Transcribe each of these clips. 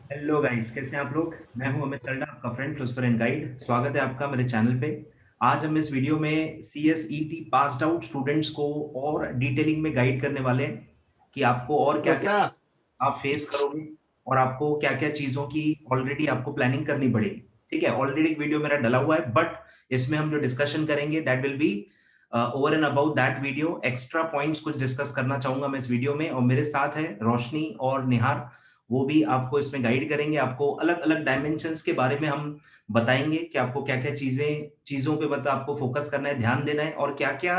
Hello guys, कैसे हैं आप लोग। मैं हूं अमित तल्ला, आपका फ्रेंड फिलोसोफर एंड गाइड। स्वागत है आपका मेरे चैनल पे। आज हम इस वीडियो में सीएसईटी पास्ड आउट स्टूडेंट्स को और डिटेलिंग में गाइड करने वाले हैं कि आपको और क्या क्या अच्छा। आप फेस करोगे और आपको क्या क्या चीजों की ऑलरेडी आपको प्लानिंग करनी पड़ेगी। ठीक है, ऑलरेडी एक वीडियो मेरा डला हुआ है, बट इसमें हम जो डिस्कशन करेंगे that will be over and about that video. Extra points कुछ डिस्कस करना चाहूंगा मैं इस वीडियो में, और मेरे साथ है रोशनी और निहार। वो भी आपको इसमें गाइड करेंगे। आपको अलग अलग डायमेंशंस के बारे में हम बताएंगे कि आपको क्या क्या चीजों पे बता आपको फोकस करना है, ध्यान देना है, और क्या क्या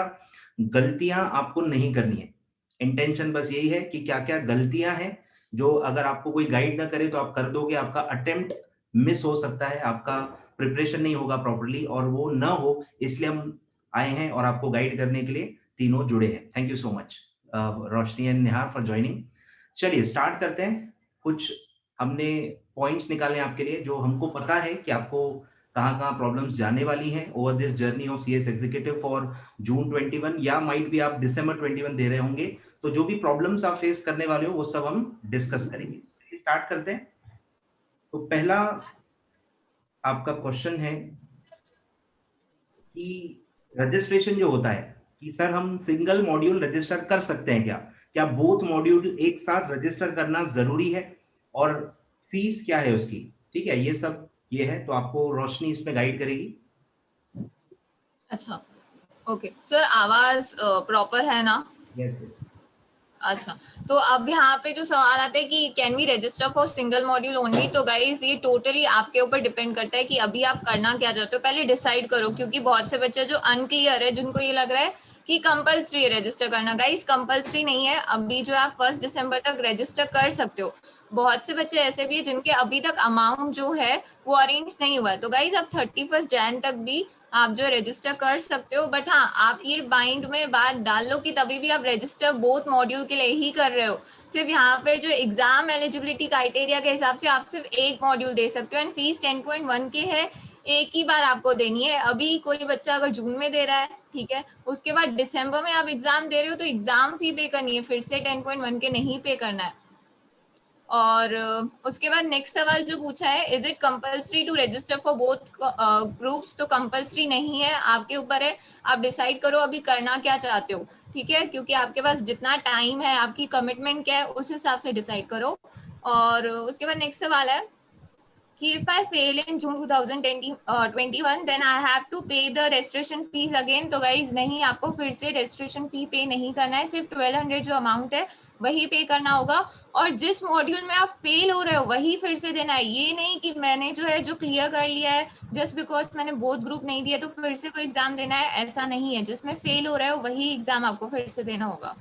गलतियां आपको नहीं करनी है। इंटेंशन बस यही है कि क्या क्या गलतियां हैं जो अगर आपको कोई गाइड ना करे तो आप कर दोगे, आपका अटेम्प्ट मिस हो सकता है, आपका प्रिपरेशन नहीं होगा प्रॉपरली, और वो ना हो इसलिए हम आए हैं और आपको गाइड करने के लिए तीनों जुड़े हैं। Thank you so much Roshni and Nihar for joining. चलिए स्टार्ट करते हैं। कुछ हमने पॉइंट्स निकाले हैं आपके लिए, जो हमको पता है कि आपको कहाँ-कहाँ प्रॉब्लम्स जाने वाली हैं over this journey of CS executive for June 21, या माइट भी आप दिसंबर 21 दे रहे होंगे। तो जो भी प्रॉब्लम्स आप फेस करने वाले हो वो सब हम डिस्कस करेंगे। स्टार्ट करते हैं। तो पहला आपका क्वेश्चन है कि रजिस्ट्रेशन जो होता है, कि सर हम सिंगल मॉड्यूल रजिस्टर कर सकते हैं क्या? क्या बोथ मॉड्यूल एक साथ रजिस्टर करना जरूरी है? और फीस क्या है उसकी? ठीक है, ये सब ये है, तो आपको रोशनी इसमें गाइड करेगी। अच्छा, ओके सर, आवाज प्रॉपर है ना? Yes yes. अच्छा, तो अब यहाँ पे जो सवाल आता है कि can we register for single module only, तो गाइस ये टोटली आपके ऊपर डिपेंड करता है कि अभी आप करना क्या चाहते हो। पहले डिसाइड करो, क्योंकि बहुत से बच्चे जो अनक्लियर है, जिनको ये लग रहा है कि कंपल्सरी है रजिस्टर करना। गाइस कंपल्सरी नहीं है, अभी जो आप 1 दिसंबर तक रजिस्टर कर सकते हो। बहुत से बच्चे ऐसे भी है जिनके अभी तक अमाउंट जो है वो अरेंज नहीं हुआ है, तो गाइज आप 31 जैन तक भी आप जो रजिस्टर कर सकते हो। बट हाँ, आप ये माइंड में बात डाल लो कि तभी भी आप रजिस्टर बोथ मॉड्यूल के लिए ही कर रहे हो। सिर्फ यहाँ पे जो एग्जाम एलिजिबिलिटी क्राइटेरिया के हिसाब से आप सिर्फ एक मॉड्यूल दे सकते हो, एंड फीस 10.1 के है, एक ही बार आपको देनी है। अभी कोई बच्चा अगर जून में दे रहा है, ठीक है, उसके बाद दिसंबर में आप एग्जाम दे रहे हो, तो एग्जाम फी पे करनी है, फिर से 10.1 के नहीं पे करना है। और उसके बाद नेक्स्ट सवाल जो पूछा है, is it compulsory to register for both groups, तो कंपल्सरी नहीं है, आपके ऊपर है, आप डिसाइड करो अभी करना क्या चाहते हो। ठीक है, क्योंकि आपके पास जितना टाइम है, आपकी कमिटमेंट क्या है, उस हिसाब से डिसाइड करो। और उसके बाद नेक्स्ट सवाल है कि if I fail in June 2021 then I have to pay the registration fees again, तो गाइज नहीं, आपको फिर से registration fee पे नहीं करना है, सिर्फ 1200 जो अमाउंट है वही पे करना होगा। और जिस मॉड्यूल में आप फेल हो रहे हो वही फिर से देना है। ये नहीं कि मैंने जो है जो क्लियर कर लिया है जस्ट बिकॉज मैंने बोथ ग्रुप नहीं दिया तो फिर से कोई एग्जाम देना है, ऐसा नहीं है। जिसमें फेल हो रहे हो वही एग्जाम आपको फिर से देना होगा।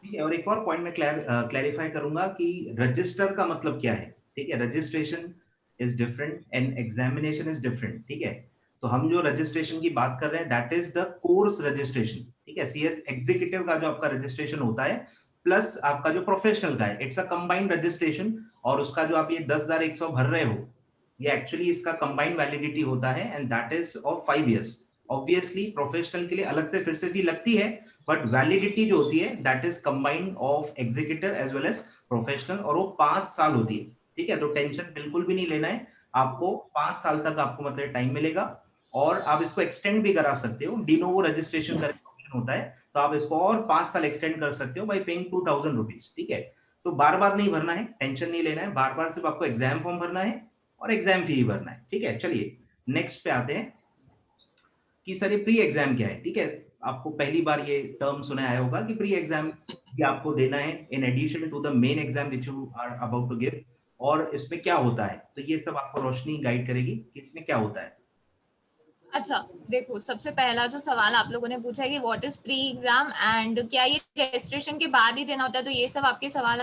ठीक है, और एक और पॉइंट मैं क्लैरिफाई करूंगा कि रजिस्टर का मतलब क्या है। ठीक है, registration is different and examination is different. ठीक है, तो हम जो रजिस्ट्रेशन की बात कर रहे हैं that is the course registration. ठीक है, सीएस एग्जीक्यूटिव का जो आपका रजिस्ट्रेशन होता है प्लस आपका जो प्रोफेशनल का है, इट्स अ कंबाइंड रजिस्ट्रेशन। और उसका जो आप ये 10,100 भर रहे हो, ये एक्चुअली इसका कंबाइंड वैलिडिटी होता है and that is of 5 years। Obviously professional के लिए अलग से फिर से फी लगती है, बट वैलिडिटी जो होती है that is combined of executive as well as professional, और वो 5 साल होती है। ठीक है, तो टेंशन बिल्कुल भी नहीं लेना है आपको। 5 साल तक आपको मतलब टाइम मिलेगा, और आप इसको एक्सटेंड भी करा सकते हो। डिनोवो रजिस्ट्रेशन का ऑप्शन होता है, तो आप इसको और 5 साल एक्सटेंड कर सकते हो बाई पेइंग 2,000 रुपीज। ठीक है, तो बार बार नहीं भरना है, टेंशन नहीं लेना है, बार बार सिर्फ आपको एग्जाम फॉर्म भरना है और एग्जाम फी भरना है। ठीक है, चलिए नेक्स्ट पे आते हैं कि सर ये प्री एग्जाम क्या है। ठीक है, आपको पहली बार ये टर्म सुना आया होगा कि प्री एग्जाम भी आपको देना है in addition to the main exam which you are about to give. और इसमें क्या होता है, तो ये सब आपको रोशनी गाइड करेगी कि इसमें क्या होता है। अच्छा, देखो, सबसे पहला जो सवाल आप लोगों ने पूछा है कि what is pre exam and क्या ये रजिस्ट्रेशन के बाद ही देना होता है, तो ये सब आपके सवाल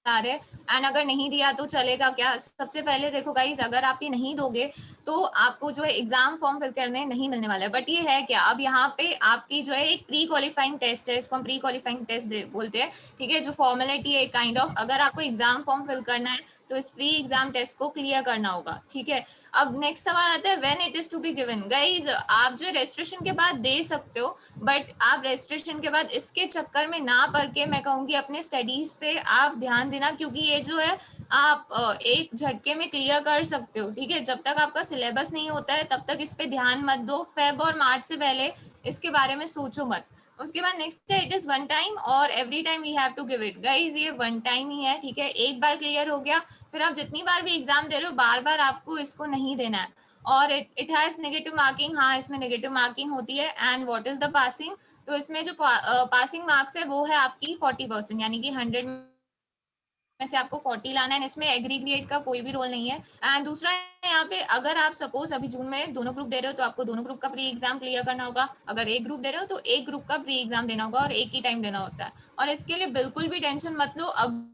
आ रहे हैं। एंड अगर नहीं दिया तो चलेगा क्या? सबसे पहले देखो गाइज, अगर आप ये नहीं दोगे तो आपको जो है एग्जाम फॉर्म फिल करने नहीं मिलने वाला है। बट ये है क्या, अब यहाँ पे आपकी जो है एक प्री क्वालिफाइंग टेस्ट है, इसको हम प्री क्वालिफाइंग टेस्ट बोलते हैं। ठीक है, जो फॉर्मेलिटी है काइंड ऑफ, अगर आपको एग्जाम फॉर्म फिल करना है तो इस प्री एग्जाम टेस्ट को क्लियर करना होगा, ठीक है। अब नेक्स्ट सवाल आता है when it is to be given. Guys आप जो रेजिस्ट्रेशन के बाद दे सकते हो, बट आप रेजिस्ट्रेशन के बाद इसके चक्कर में ना पड़ के मैं कहूँगी अपने स्टडीज पे आप ध्यान देना, क्योंकि ये जो है आप एक झटके में क्लियर कर सकते हो, ठीक है। जब तक आपका सिलेबस नहीं होता है तब तक इस पे ध्यान मत दो, फेब और मार्च से पहले इसके बारे में सोचो मत। उसके बाद नेक्स्ट है इट इज वन टाइम और every time we have to give it. Guys ये वन टाइम ही है, ठीक है, एक बार क्लियर हो गया, फिर आप जितनी बार भी एग्जाम दे रहे हो बार बार आपको इसको नहीं देना है। और इट हैज नेगेटिव मार्किंग, हाँ इसमें नेगेटिव मार्किंग होती है। And what is the passing, तो इसमें जो पासिंग मार्क्स है वो है आपकी 40%, यानी कि 100 में से आपको 40 लाना है। इसमें एग्रीगेट का कोई भी रोल नहीं है। एंड दूसरा यहाँ पे अगर आप सपोज अभी जून में दोनों ग्रुप दे रहे हो तो आपको दोनों ग्रुप का प्री एग्जाम क्लियर करना होगा। अगर एक ग्रुप दे रहे हो तो एक ग्रुप का प्री एग्जाम देना होगा और एक ही टाइम देना होता है। और इसके लिए बिल्कुल भी टेंशन मत लो, अभी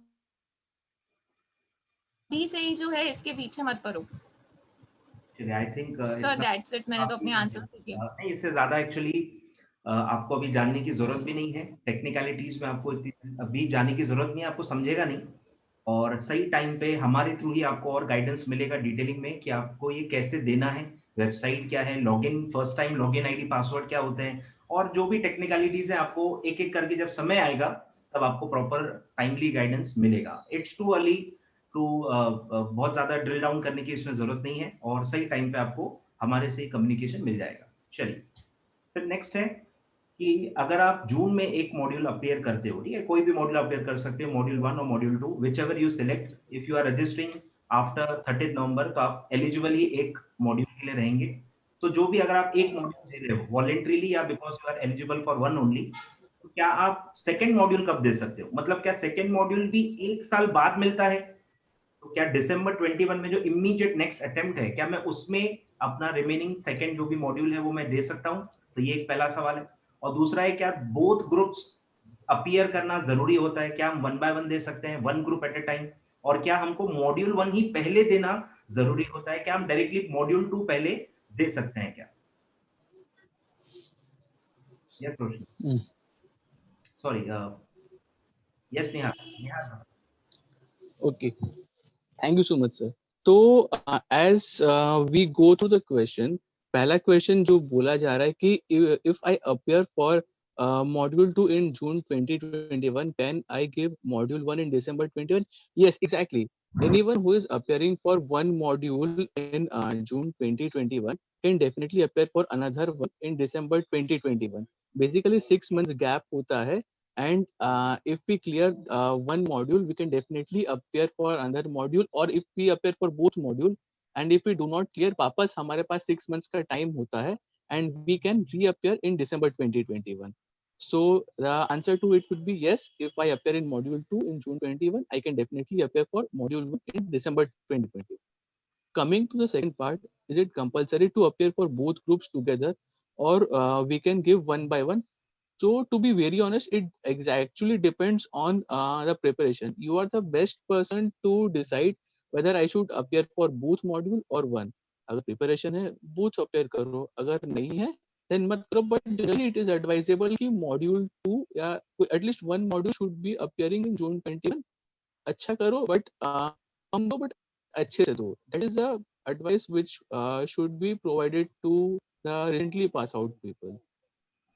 से ही जो है इसके पीछे मत पड़ो। चलिए आई थिंक सर इतना दैट्स इट, मैंने तो काफी अपने है। आंसर दिए। नहीं, इससे ज्यादा एक्चुअली आपको अभी जानने की जरूरत भी नहीं है। टेक्निकलिटीज में आपको इतनी अभी जाने की जरूरत नहीं है, आपको समझेगा नहीं। और सही टाइम पे हमारे थ्रू ही आपको और गाइडेंस मिलेगा डिटेलिंग में कि आपको ये कैसे देना है, वेबसाइट क्या है, login, first time login ID password क्या होते हैं, और जो भी टेक्निकलिटीज है आपको एक एक करके जब समय आएगा तब आपको प्रॉपर टाइमली गाइडेंस मिलेगा। इट्स टू अर्ली टू बहुत ज्यादा ड्रिल डाउन करने की इसमें जरूरत नहीं है, और सही टाइम पे आपको हमारे से कम्युनिकेशन मिल जाएगा। चलिए, फिर नेक्स्ट है कि अगर आप जून में एक मॉड्यूल अपीयर करते हो, ठीक है, कोई भी मॉड्यूल अपीयर कर सकते हो, मॉड्यूल 1 और module 2, which ever you select, if you are registering after 30 November, तो आप एलिजिबल ही एक मॉड्यूल के लिए रहेंगे। तो जो भी अगर आप एक मॉड्यूल दे रहे हो वॉलेंट्रीली या because you are eligible for one only, तो क्या आप सेकेंड मॉड्यूल कब दे सकते हो? मतलब क्या सेकेंड मॉड्यूल भी एक साल बाद मिलता है? तो क्या दिसंबर 21 में जो इमीडिएट नेक्स्ट अटेम्प्ट है, क्या मैं उसमें अपना रिमेनिंग सेकंड जो भी मॉड्यूल है वो मैं दे सकता हूं? तो ये एक पहला सवाल है। और दूसरा है, क्या बोथ ग्रुप्स अपीयर करना जरूरी होता है? क्या हम वन बाय वन दे सकते हैं, one group at a time? और क्या हमको मॉड्यूल 1 ही पहले देना जरूरी होता है? क्या हम डायरेक्टली मॉड्यूल 2 पहले दे सकते हैं क्या? Yes Roshni, sorry, yes Nihar, Nihar. Okay. Thank you so much, sir. तो as we go through the question, पहला question जो बोला जा रहा है कि if I appear for module 2 in June 2021, can I give module 1 in December 21? Yes, exactly. Anyone who is appearing for one module in June 2021 can definitely appear for another one in December 2021. Basically 6 months gap होता है. And if we clear one module, we can definitely appear for another module, or if we appear for both module, and if we do not clear, वापस हमारे पास 6 months का time होता है, and we can reappear in December 2021. So the answer to it would be yes. If I appear in module 2 in June 21, I can definitely appear for module 1 in December 2020. Coming to the second part, is it compulsory to appear for both groups together, or we can give one by one? So to be very honest, it actually depends on the preparation. You are the best person to decide whether I should appear for both module or one. अगर preparation है, both appear करो. अगर नहीं है, then मत करो. But generally it is advisable कि module 2 या at least one module should be appearing in June 21. अच्छा करो, but कम दो, but अच्छे से दो. That is the advice which should be provided to the recently pass out people.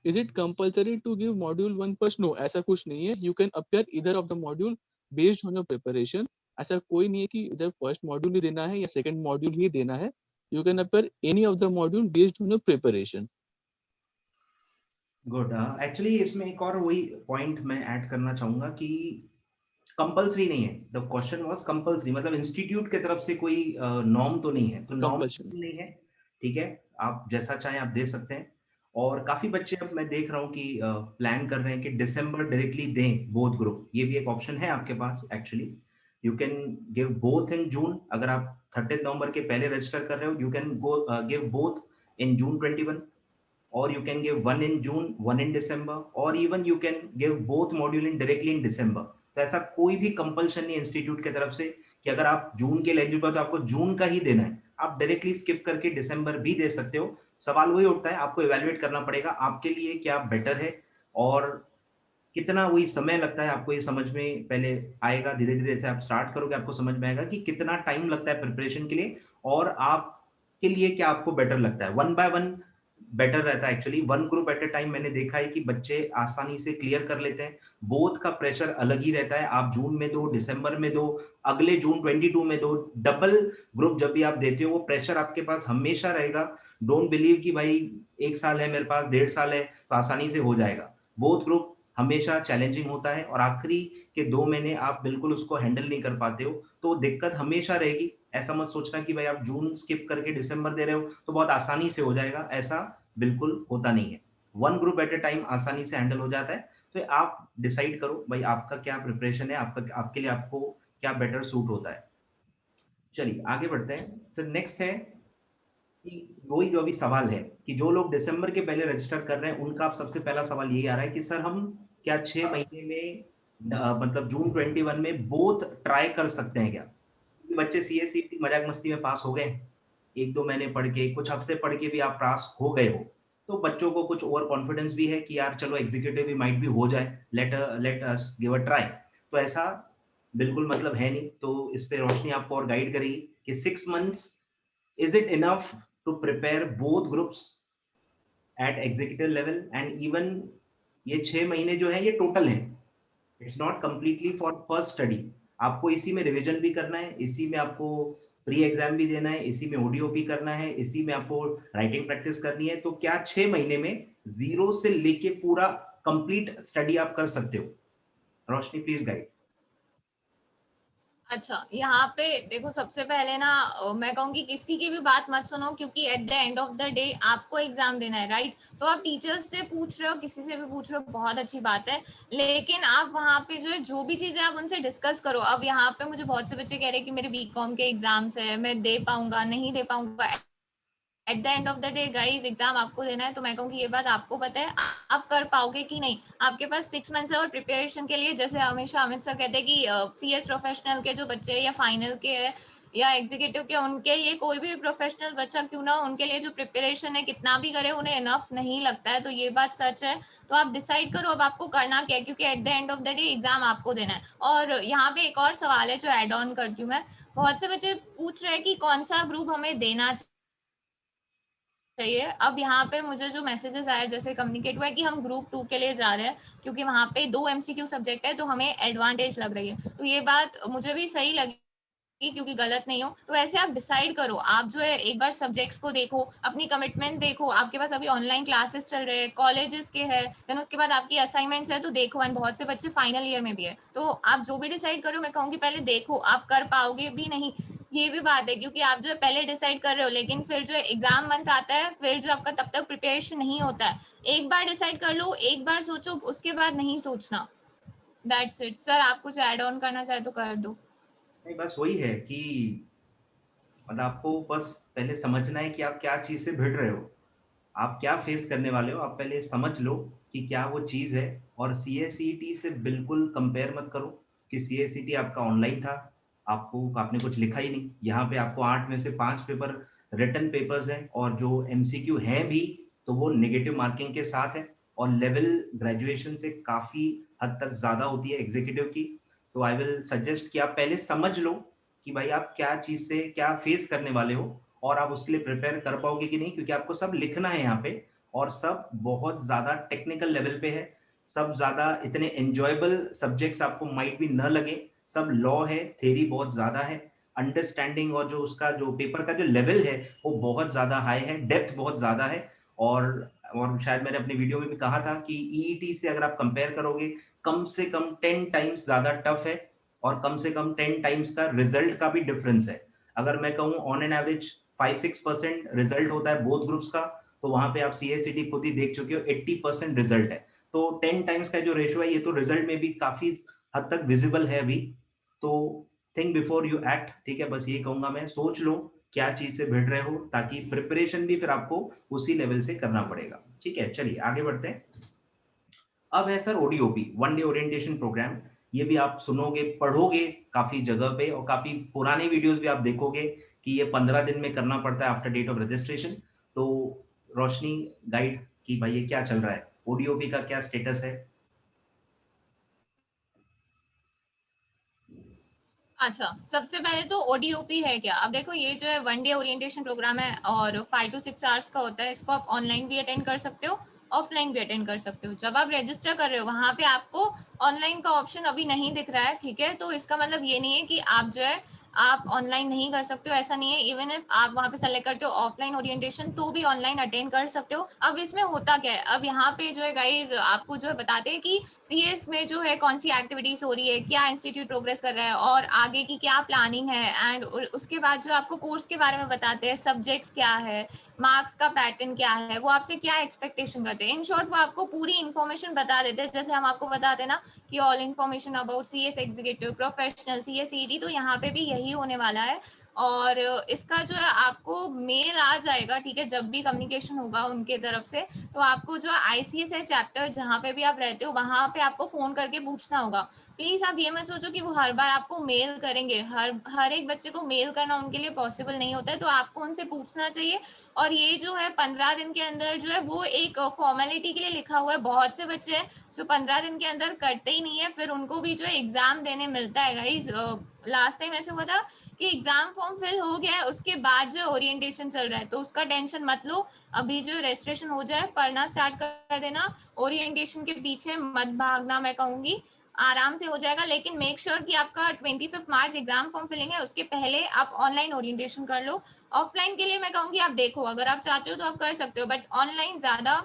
Is it compulsory to give module 1 first? No, ऐसा कुछ नहीं है. You can appear either of the module based on your preparation. ऐसा कोई नहीं है कि इधर फर्स्ट मॉड्यूल ही देना है या सेकंड मॉड्यूल ही देना है. You can appear any of the module based on your preparation. Good. Actually इसमें एक और वही पॉइंट मैं ऐड करना चाहूंगा कि कंपल्सरी नहीं है। द क्वेश्चन वाज कंपल्सरी, मतलब इंस्टीट्यूट की तरफ से कोई नॉर्म तो नहीं है, तो नॉर्म Compulsion. नहीं है, ठीक है, आप जैसा चाहें आप दे सकते हैं। और काफी बच्चे अब मैं देख रहा हूँ कि प्लान कर रहे हैं कि दिसंबर डायरेक्टली दें बोथ ग्रुप। ये भी एक ऑप्शन है आपके पास actually. You can give both in June. अगर आप 30 नवंबर के पहले रजिस्टर कर रहे हो, you can go give both in June 21, or you can give one in June, one in December, or even you can give both module in directly in December. तो ऐसा कोई भी कंपल्शन नहीं इंस्टीट्यूट की तरफ से कि अगर आप जून के एलिजिबल तो आपको जून का ही देना है। आप डायरेक्टली स्किप करके दिसंबर भी दे सकते हो। सवाल वही उठता है, आपको इवैल्यूएट करना पड़ेगा आपके लिए क्या बेटर है। और कितना वही समय लगता है आपको ये समझ में पहले आएगा, धीरे धीरे से आप स्टार्ट करोगे आपको समझ में आएगा कि कितना टाइम लगता है प्रिपरेशन के लिए और आपके लिए क्या आपको बेटर लगता है। वन बाय वन बेटर रहता है actually, one group at a time मैंने देखा है कि बच्चे आसानी से क्लियर कर लेते हैं। बोथ का प्रेशर अलग ही रहता है, आप जून में दो, दिसंबर में दो, अगले जून 22 में दो, डबल ग्रुप जब भी आप देते हो वो प्रेशर आपके पास हमेशा रहेगा। डोंट बिलीव कि भाई 1 साल है मेरे पास, 1.5 साल है तो आसानी से हो जाएगा। बोथ ग्रुप हमेशा चैलेंजिंग होता है और आखिरी के 2 महीने आप बिल्कुल उसको हैंडल नहीं कर पाते हो, तो दिक्कत हमेशा रहेगी। ऐसा मत सोचना कि भाई आप जून स्किप करके दिसंबर दे रहे हो तो बहुत आसानी से हो जाएगा, ऐसा बिल्कुल होता नहीं है। One group at a time आसानी से हैंडल हो जाता है। तो आप डिसाइड करो भाई आपका क्या प्रिपरेशन है, आपका आपके लिए आपको क्या बेटर सूट होता है। चलिए आगे बढ़ते हैं। फिर नेक्स्ट है कि वही जो अभी सवाल है कि जो लोग दिसंबर के पहले रजिस्टर कर रहे हैं उनका अब सबसे पहला सवाल यही आ रहा है कि सर हम क्या 6 महीने में मतलब जून 21 में बोथ ट्राई कर सकते हैं क्या? क्योंकि बच्चे सीएसईटी मजाक मस्ती में पास हो गए, 1-2 महीने पढ़ के, कुछ हफ्ते पढ़ के भी आप पास हो गए हो, तो बच्चों को कुछ ओवर कॉन्फिडेंस भी है कि यार चलो एग्जीक्यूटिव भी माइट भी हो जाए, let us give a try. तो ऐसा बिल्कुल मतलब है नहीं। तो इस पे रोशनी आपको और गाइड करेगी कि 6 months is it enough to prepare both groups at executive level and even ये 6 महीने जो है ये टोटल है, it's not completely for first study. आपको इसी में रिवीजन भी करना है, इसी में आपको प्री एग्जाम भी देना है, इसी में ओडीओ भी करना है, इसी में आपको राइटिंग प्रैक्टिस करनी है। तो क्या 6 महीने में जीरो से लेके पूरा कंप्लीट स्टडी आप कर सकते हो? रोशनी प्लीज गाइड। अच्छा, यहाँ पे देखो सबसे पहले ना मैं कहूँगी किसी की भी बात मत सुनो, क्योंकि at the end of the day आपको एग्जाम देना है, राइट? तो आप टीचर्स से पूछ रहे हो, किसी से भी पूछ रहे हो, बहुत अच्छी बात है, लेकिन आप वहाँ पे जो है जो भी चीजें आप उनसे डिस्कस करो। अब यहाँ पे मुझे बहुत से बच्चे कह रहे हैं कि मेरे बीकॉम के एग्जाम्स है, मैं दे पाऊंगा नहीं दे पाऊंगा। At the end of the day guys exam आपको देना है, तो मैं कहूँगी ये बात आपको पता है आप कर पाओगे कि नहीं। आपके पास 6 मंथ्स है और प्रिपरेशन के लिए, जैसे हमेशा अमित सर कहते हैं कि सीएस प्रोफेशनल के जो बच्चे या फाइनल के है या एग्जीक्यूटिव के, उनके लिए कोई भी प्रोफेशनल बच्चा क्यों ना, उनके लिए जो प्रिपरेशन है कितना भी करे उन्हें इनफ नहीं लगता है, तो ये बात सच है। तो आप डिसाइड करो अब आपको करना क्या है, क्योंकि at the end of the day exam आपको देना है। और यहाँ पे एक और सवाल है जो एड ऑन करती हूँ मैं, बहुत से बच्चे पूछ रहे हैं कि कौन सा ग्रुप हमें देना चाहिए। अब यहाँ पे मुझे जो मैसेजेस आए, जैसे कम्युनिकेट हुआ है कि हम ग्रुप 2 के लिए जा रहे हैं, क्योंकि वहाँ पे 2 एमसीक्यू सब्जेक्ट है, तो हमें एडवांटेज लग रही है। तो ये बात मुझे भी सही लगी, क्योंकि गलत नहीं हो। तो ऐसे आप डिसाइड करो, आप जो है एक बार सब्जेक्ट्स को देखो, अपनी कमिटमेंट देखो। आपके पास अभी ऑनलाइन क्लासेस चल रहे हैं, कॉलेजेस के हैं, देन उसके बाद आपकी असाइनमेंट्स है, तो देखो। एंड बहुत से बच्चे फाइनल ईयर में भी है, तो आप जो भी डिसाइड करो, मैं कहूँगी पहले देखो आप कर पाओगे भी नहीं। ये भी बात है, क्योंकि आप जो है पहले डिसाइड कर रहे हो, लेकिन फिर जो है एग्जाम मंथ आता है, फिर जो आपका तब तक प्रिपरेशन नहीं होता है। एक बार डिसाइड कर लो, एक बार सोचो, उसके बाद नहीं सोचना। That's it. सर आप कुछ ऐड ऑन करना चाहे तो कर दो। नहीं बस वही है कि मतलब आपको बस पहले समझना है कि आप क्या चीज से भिड़ रहे हो, आप क्या फेस करने वाले हो। आप पहले समझ लो कि क्या वो चीज़ है। और सीएसईटी से बिल्कुल कंपेयर मत करो कि सीएसईटी आपका ऑनलाइन था, आपको आपने कुछ लिखा ही नहीं। यहाँ पे आपको 8 में से 5 पेपर रिटन पेपर्स हैं और जो एमसीक्यू हैं भी तो वो नेगेटिव मार्किंग के साथ है और लेवल ग्रेजुएशन से काफ़ी हद तक ज़्यादा होती है एग्जीक्यूटिव की। तो आई विल सजेस्ट कि आप पहले समझ लो कि भाई आप क्या चीज़ से क्या फेस करने वाले हो और आप उसके लिए प्रिपेयर कर पाओगे कि नहीं, क्योंकि आपको सब लिखना है यहाँ पे और सब बहुत ज्यादा टेक्निकल लेवल पे है। सब ज्यादा इतने एंजॉयबल सब्जेक्ट्स आपको माइट भी न लगे, सब लॉ है, थ्योरी बहुत ज्यादा है, अंडरस्टैंडिंग और जो उसका जो पेपर का जो लेवल है वो बहुत ज्यादा हाई है, डेप्थ बहुत ज्यादा है। और शायद मैंने अपने वीडियो में भी कहा था कि ईईटी से अगर आप कंपेयर करोगे कम से कम 10 टाइम्स ज्यादा टफ है और कम से कम 10 टाइम्स का रिजल्ट का भी डिफरेंस है। अगर मैं कहूँ ऑन एन एवरेज 5-6% रिजल्ट होता है बोथ ग्रुप्स का, तो वहां पे आप सीएसईटी खुद ही देख चुके हो 80% रिजल्ट है। तो 10 टाइम्स का जो रेशियो है ये तो रिजल्ट में भी काफी हद तक विजिबल है अभी। तो थिंक बिफोर यू एक्ट, ठीक है, बस ये कहूंगा मैं, सोच लो क्या चीज से भिड़ रहे हो ताकि प्रिपरेशन भी फिर आपको उसी लेवल से करना पड़ेगा। ठीक है, चलिए आगे बढ़ते हैं। अब है sir ODOP, one day orientation programme. ये भी आप सुनोगे पढ़ोगे काफी जगह पे और काफी पुराने वीडियोस भी आप देखोगे कि ये 15 दिन में करना पड़ता है आफ्टर डेट ऑफ रजिस्ट्रेशन। तो रोशनी गाइड कि भाई ये क्या चल रहा है, ओडीओपी का क्या स्टेटस है? अच्छा, सबसे पहले तो ओडीओपी है क्या? अब देखो ये जो है 1 डे ओरिएंटेशन प्रोग्राम है और 5 to 6 आवर्स का होता है। इसको आप ऑनलाइन भी अटेंड कर सकते हो, ऑफलाइन भी अटेंड कर सकते हो। जब आप रजिस्टर कर रहे हो वहाँ पे आपको ऑनलाइन का ऑप्शन अभी नहीं दिख रहा है, ठीक है? तो इसका मतलब ये नहीं है कि आप जो है आप ऑनलाइन नहीं कर सकते हो, ऐसा नहीं है। इवन इफ आप वहाँ पे सेलेक्ट करते हो ऑफलाइन ओरिएंटेशन तो भी ऑनलाइन अटेंड कर सकते हो। अब इसमें होता क्या है, अब यहाँ पे जो है गाइज आपको जो है बताते हैं कि सीएस में जो है कौन सी एक्टिविटीज हो रही है, क्या इंस्टीट्यूट प्रोग्रेस कर रहा है और आगे की क्या प्लानिंग है। एंड उसके बाद जो आपको कोर्स के बारे में बताते हैं, सब्जेक्ट्स क्या है, मार्क्स का पैटर्न क्या है, वो आपसे क्या एक्सपेक्टेशन करते हैं। इन शॉर्ट वो आपको पूरी इन्फॉर्मेशन बता देते हैं। जैसे हम आपको बताते हैं ना कि all information about CS executive professional CS ED, तो यहाँ पे भी यही होने वाला है। और इसका जो है आपको मेल आ जाएगा, ठीक है, जब भी कम्युनिकेशन होगा उनके तरफ से। तो आपको जो आईसीएसआई चैप्टर जहाँ पे भी आप रहते हो वहाँ पे आपको फोन करके पूछना होगा। प्लीज आप ये मत सोचो कि वो हर बार आपको मेल करेंगे, हर एक बच्चे को मेल करना उनके लिए पॉसिबल नहीं होता है, तो आपको उनसे पूछना चाहिए। और ये जो है 15 दिन के अंदर जो है वो एक फॉर्मेलिटी के लिए लिखा हुआ है। बहुत से बच्चे हैं जो 15 दिन के अंदर करते ही नहीं है, फिर उनको भी जो है एग्जाम देने मिलता है गाइज। लास्ट टाइम ऐसे हुआ था कि एग्जाम फॉर्म फिल हो गया है, उसके बाद जो ओरिएंटेशन चल रहा है, तो उसका टेंशन मत लो। अभी जो रजिस्ट्रेशन हो जाए, पढ़ना स्टार्ट कर देना, ओरिएंटेशन के पीछे मत भागना, मैं कहूंगी आराम से हो जाएगा। लेकिन मेक श्योर कि आपका 25 मार्च एग्जाम फॉर्म फिलिंग है, उसके पहले आप ऑनलाइन ओरिएंटेशन कर लो। ऑफलाइन के लिए मैं कहूंगी आप देखो, अगर आप चाहते हो तो आप कर सकते हो, बट ऑनलाइन ज्यादा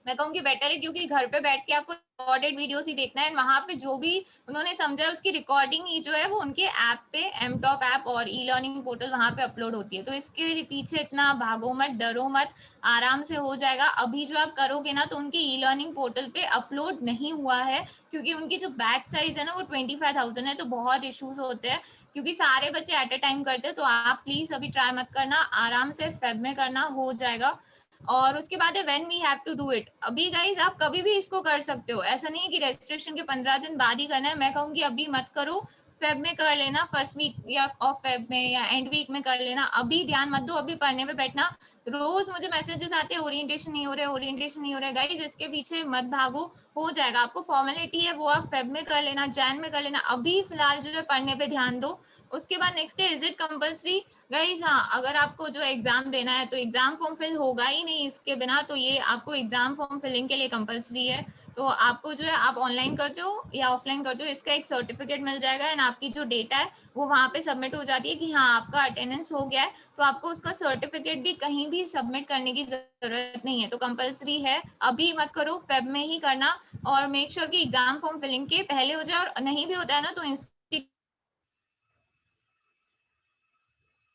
मैं कहूँगी बेटर है, क्योंकि घर पे बैठ के आपको रिकॉर्डेड वीडियोस ही देखना है। वहां पे जो भी उन्होंने समझा है उसकी रिकॉर्डिंग ही जो है वो उनके ऐप पे, एम टॉप ऐप और ई लर्निंग पोर्टल वहां पे अपलोड होती है। तो इसके पीछे इतना भागो मत, डरो मत, आराम से हो जाएगा। अभी जो आप करोगे ना तो उनकी ई लर्निंग पोर्टल पे अपलोड नहीं हुआ है, क्योंकि उनकी जो बैच साइज है ना वो 25,000 है, तो बहुत इश्यूज होते हैं क्योंकि सारे बच्चे एट अ टाइम करते हैं। तो आप प्लीज अभी ट्राई मत करना, आराम से फेब में करना, हो जाएगा। और उसके बाद है when we have to do it. अभी गाइज आप कभी भी इसको कर सकते हो, ऐसा नहीं है कि रजिस्ट्रेशन के 15 दिन बाद ही करना है। मैं कहूँगी अभी मत करो, फेब में कर लेना, फर्स्ट वीक या ऑफ फेब में या एंड वीक में कर लेना। अभी ध्यान मत दो, अभी पढ़ने पे बैठना। रोज मुझे मैसेजेस आते हैं ओरिएंटेशन नहीं हो रहे, ओरिएंटेशन नहीं हो रहा है। गाइज इसके पीछे मत भागो, हो जाएगा। आपको फॉर्मेलिटी है वो आप फेब में कर लेना, जैन में कर लेना। अभी फिलहाल जो है पढ़ने पे ध्यान दो। उसके बाद नेक्स्ट है, इज इट कंपल्सरी? गाइज हाँ, अगर आपको जो एग्जाम देना है तो एग्जाम फॉर्म फिल होगा ही नहीं इसके बिना, तो ये आपको एग्जाम फॉर्म फिलिंग के लिए कंपल्सरी है। तो आपको जो है आप ऑनलाइन करते हो या ऑफलाइन करते हो, इसका एक सर्टिफिकेट मिल जाएगा एंड आपकी जो डेटा है वो वहाँ पे सबमिट हो जाती है कि हाँ आपका अटेंडेंस हो गया है। तो आपको उसका सर्टिफिकेट भी कहीं भी सबमिट करने की जरूरत नहीं है, तो कंपल्सरी है। अभी मत करो, फेब में ही करना। और मेक श्योर कि एग्जाम फॉर्म फिलिंग के पहले हो जाए, और नहीं भी होता है ना तो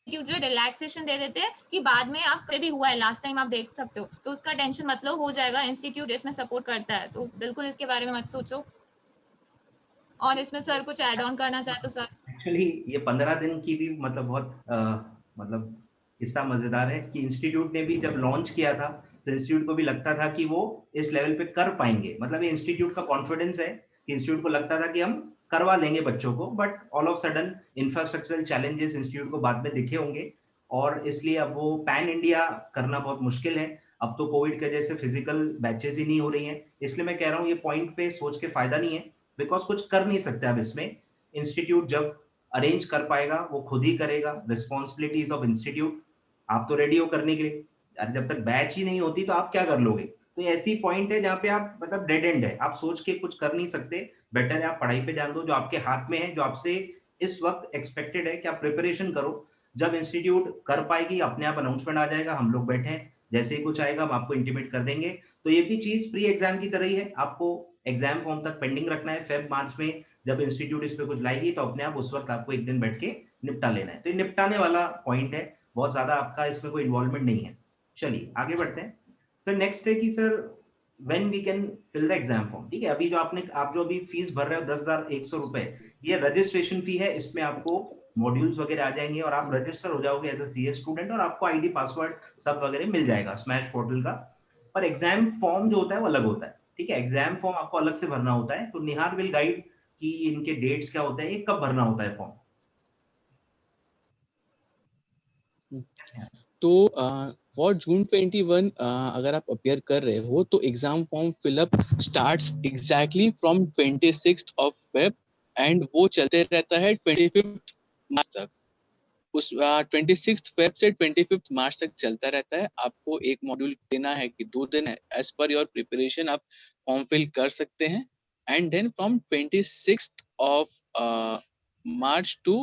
जो रिलैक्सेशन दे देते हैं कि बाद में आप कभी भी हुआ है, लास्ट टाइम आप देख सकते हो, तो उसका टेंशन मतलब हो जाएगा। इंस्टीट्यूट इसमें सपोर्ट करता है, तो बिल्कुल इसके बारे में मत सोचो। और इसमें सर कुछ ऐड ऑन करना चाहे तो सर। एक्चुअली ये 15 दिन की भी मतलब बहुत मतलब किस्सा मजेदार है कि इंस्टीट्यूट ने भी जब लॉन्च किया था तो इंस्टीट्यूट को भी लगता था कि वो इस लेवल पे कर पाएंगे। मतलब ये इंस्टीट्यूट का कॉन्फिडेंस है कि इंस्टीट्यूट को लगता था कि हम करवा लेंगे बच्चों को, but all of sudden infrastructural challenges institute को बाद में दिखे होंगे और इसलिए अब वो पैन इंडिया करना बहुत मुश्किल है। अब तो कोविड की वजह से फिजिकल बैचेस ही नहीं हो रही हैं, इसलिए मैं कह रहा हूँ ये पॉइंट पे सोच के फायदा नहीं है, बिकॉज कुछ कर नहीं सकते अब इसमें। इंस्टीट्यूट जब अरेंज कर पाएगा वो खुद ही करेगा, रिस्पॉन्सिबिलिटीज ऑफ इंस्टीट्यूट। आप तो रेडी हो करने के लिए, यार जब तक बैच ही नहीं होती तो आप क्या कर लोगे। तो ये ऐसी पॉइंट है जहाँ पे आप मतलब डेड एंड है, आप सोच के कुछ कर नहीं सकते। बेटर है आप पढ़ाई पे ध्यान दो, जो आपके हाथ में है, जो आपसे इस वक्त एक्सपेक्टेड है कि आप प्रिपरेशन करो। जब इंस्टीट्यूट कर पाएगी अपने आप अनाउंसमेंट आ जाएगा, हम लोग बैठे हैं, जैसे ही कुछ आएगा हम आपको इंटीमेट कर देंगे। तो ये भी चीज प्री एग्जाम की तरह ही है, आपको एग्जाम फॉर्म तक पेंडिंग रखना है। फेब मार्च में जब इंस्टीट्यूट इस पे कुछ लाएगी तो अपने आप उस वक्त आपको एक दिन बैठ के निपटा लेना है। तो ये निपटाने वाला पॉइंट है, बहुत ज्यादा आपका इसमें कोई इन्वॉल्वमेंट नहीं है। चलिए आगे बढ़ते हैं। फिर नेक्स्ट है कि sir when we can fill the exam form. ठीक है, अभी जो आप जो अभी फीस भर रहे हो 10,100 रुपए, ये रजिस्ट्रेशन फी है। इसमें आपको मॉड्यूल्स वगैरह आ जाएंगे और आप रजिस्टर हो जाओगे एज अ सीएस स्टूडेंट और आपको आईडी पासवर्ड सब वगैरह मिल जाएगा स्मैश पोर्टल का। पर एग्जाम फॉर्म जो होता है वो अलग होता है। ठीक है, एग्जाम फॉर्म आपको अलग से भरना होता है। तो निहार विल गाइड कि इनके डेट्स क्या होते हैं, ये कब भरना होता है फॉर्म। तो फॉर जून 21 अगर आप अपियर कर रहे हो तो exam form fill up starts exactly from 26th of Feb and वो चलते रहता है 25 मार्च तक। उस 26 फेब से 25 मार्च तक चलता रहता है। आपको एक मॉड्यूल देना है कि 2 दिन है, एज पर योर प्रिपरेशन आप फॉर्म फिल कर सकते हैं। And then from 26 of March to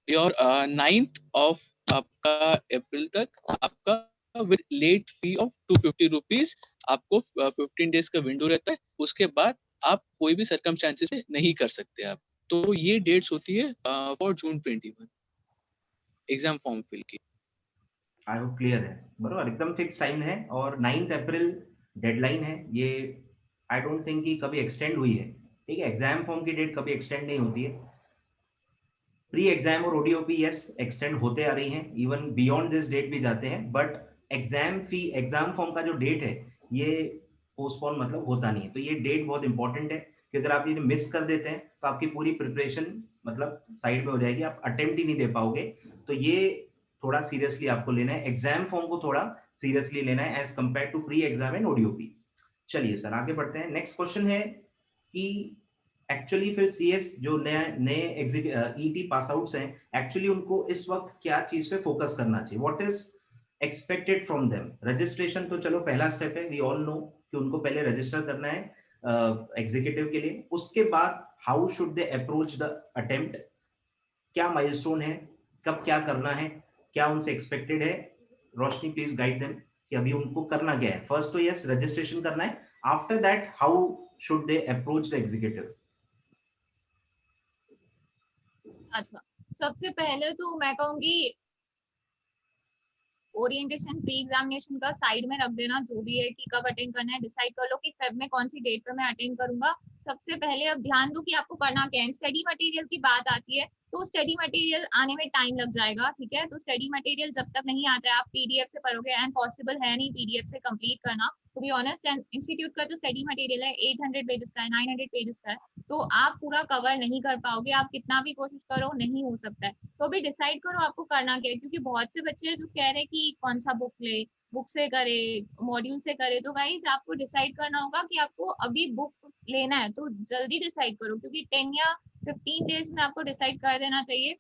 your 9th of आपका अप्रैल तक आपका with late fee of 250 rupees आपको 15 डेज का विंडो रहता है। उसके बाद आप कोई भी सर्कमस्टांसेस में नहीं कर सकते आप। तो ये डेट्स होती है for June 21 exam form fill की। आई होप क्लियर है, बरोबर, एकदम फिक्स टाइम है और 9 अप्रैल डेडलाइन है। ये आई डोंट थिंक कि कभी एक्सटेंड हुई है, ठीक है। एग्जाम फॉर्म की डेट कभी एक्सटेंड नहीं होती है। प्री एग्जाम और ओडीओपी यस एक्सटेंड होते आ रही हैं, इवन बियॉन्ड दिस डेट भी जाते हैं, बट एग्जाम फॉर्म का जो डेट है ये पोस्टपोन मतलब होता नहीं है। तो ये डेट बहुत इंपॉर्टेंट है कि अगर आप ये मिस कर देते हैं तो आपकी पूरी प्रिपरेशन मतलब साइड में हो जाएगी, आप अटेम्प्ट ही नहीं दे पाओगे। तो ये थोड़ा सीरियसली आपको लेना है, एग्जाम फॉर्म को थोड़ा सीरियसली लेना है as compare to pre exam and ODOP. चलिए सर आगे बढ़ते हैं। नेक्स्ट क्वेश्चन है कि एक्चुअली फिर सीएस जो नए नए ईटी पास आउट्स हैं, एक्चुअली उनको इस वक्त क्या चीज पे फोकस करना चाहिए, what is expected from them. Registration तो चलो पहला स्टेप है, वी ऑल नो कि उनको पहले रजिस्टर करना है एग्जीक्यूटिव के लिए। उसके बाद how should they approach the attempt, क्या माइलस्टोन है, कब क्या करना है, क्या उनसे एक्सपेक्टेड है। रोशनी प्लीज गाइड देम कि अभी उनको करना क्या है। फर्स्ट तो यस रजिस्ट्रेशन करना है, after that how should they approach the executive. अच्छा, सबसे पहले तो मैं कहूंगी ओरिएंटेशन प्री एग्जामिनेशन का साइड में रख देना, जो भी है कि कब अटेंड करना है डिसाइड कर लो कि फेब में कौन सी डेट पे मैं अटेंड करूंगा। सबसे पहले अब ध्यान दो कि आपको करना क्या है। स्टडी मटेरियल की बात आती है तो स्टडी मटेरियल आने में टाइम लग जाएगा, ठीक है। तो स्टडी मटेरियल जब तक नहीं आता है आप पीडीएफ से पढ़ोगे, एंड पॉसिबल है नहीं पीडीएफ से कंप्लीट करना। टू बी ऑनेस्ट, इंस्टीट्यूट का जो स्टडी मटेरियल है 800 पेजेस का है, 900 पेजेस का है, तो आप पूरा कवर नहीं कर पाओगे, आप कितना भी कोशिश करो नहीं हो सकता है। तो अभी डिसाइड करो आपको करना क्या है, क्योंकि बहुत से बच्चे जो कह रहे हैं कि कौन सा बुक ले, बुक से करे, मॉड्यूल से करे। तो गाइज आपको डिसाइड करना होगा कि आपको अभी बुक लेना है तो जल्दी डिसाइड करो, क्योंकि 10 या 15 डेज में आपको डिसाइड कर देना चाहिए।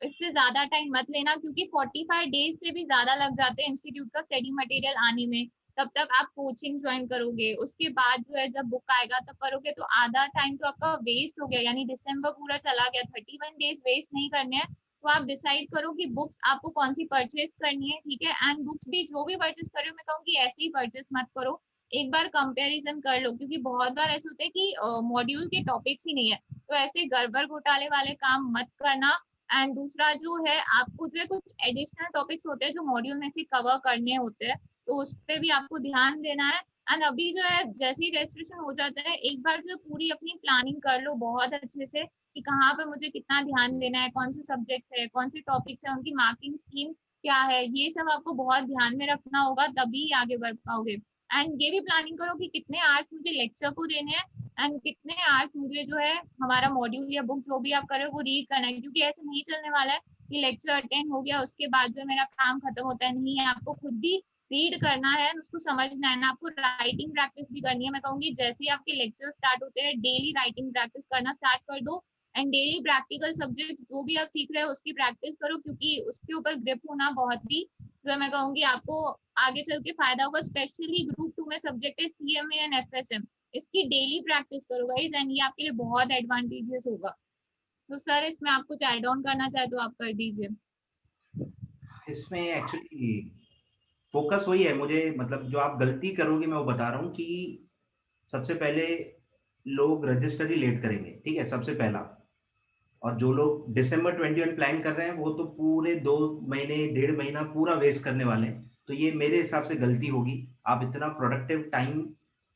इससे ज्यादा टाइम मत लेना, क्योंकि 45 डेज से भी ज्यादा लग जाते हैं इंस्टीट्यूट का स्टडी मटेरियल आने में। तब तक आप कोचिंग ज्वाइन करोगे, उसके बाद जो है जब बुक आएगा तब करोगे, तो आधा टाइम तो आपका वेस्ट हो गया, यानी दिसंबर पूरा चला गया। 31 डेज वेस्ट नहीं करने हैं। तो आप डिसाइड करो कि बुक्स आपको कौन सी परचेज करनी है, ठीक है। एंड बुक्स भी जो भी परचेज कर रहे हो, मैं कहूँगी ऐसे ही परचेज मत करो, एक बार कंपैरिजन कर लो, क्योंकि बहुत बार ऐसे होते हैं कि मॉड्यूल के टॉपिक्स ही नहीं है। तो ऐसे गड़बड़ घोटाले वाले काम मत करना। एंड दूसरा जो है, आपको जो है कुछ एडिशनल टॉपिक्स होते हैं जो मॉड्यूल में से कवर करने होते हैं, तो उस पर भी आपको ध्यान देना है। एंड अभी जो है जैसे ही रजिस्ट्रेशन हो जाता है, एक बार जो पूरी अपनी प्लानिंग कर लो बहुत अच्छे से कि कहाँ पे मुझे कितना ध्यान देना है, कौन से सब्जेक्ट्स है, कौन से टॉपिक्स है, उनकी मार्किंग स्कीम क्या है, ये सब आपको बहुत ध्यान में रखना होगा, तभी आगे बढ़ पाओगे। एंड ये भी प्लानिंग करो कि कितने आवर्स मुझे लेक्चर को देने हैं, एंड कितने आवर्स मुझे जो है हमारा मॉड्यूल या बुक जो भी आप कर रहे हो वो रीड करना है, क्योंकि ऐसे नहीं चलने वाला है कि लेक्चर अटेंड हो गया उसके बाद जो मेरा काम खत्म होता है। नहीं है, आपको खुद भी रीड करना है, उसको समझना है ना, आपको राइटिंग प्रैक्टिस भी करनी है। मैं कहूंगी जैसे ही आपके लेक्चर स्टार्ट होते हैं डेली राइटिंग प्रैक्टिस करना स्टार्ट कर दो, एंड डेली प्रैक्टिकल सब्जेक्ट जो भी आप सीख रहे हो उसकी प्रैक्टिस करो, क्योंकि उसके ऊपर ग्रिप होना बहुत ही जो मैं कहूंगी आपको आगे चल के फायदा होगा। स्पेशली ग्रुप 2 में सब्जेक्ट है सीएमए एंड एफएसएम, इसकी डेली प्रैक्टिस करो गाइस, एंड ये आपके लिए बहुत एडवांटेजेस होगा। तो सर इसमें आप कुछ ऐड ऑन करना चाहे तो आप कर दीजिए। इसमें एक्चुअली फोकस वही है, मुझे मतलब जो आप गलती करोगे मैं वो बता रहा हूँ कि सबसे पहले लोग रजिस्टर ही लेट करेंगे, ठीक है, सबसे पहला। और जो लोग दिसंबर 21 प्लान कर रहे हैं वो तो पूरे 2 महीने 1.5 महीना पूरा वेस्ट करने वाले हैं। तो ये मेरे हिसाब से गलती होगी, आप इतना प्रोडक्टिव टाइम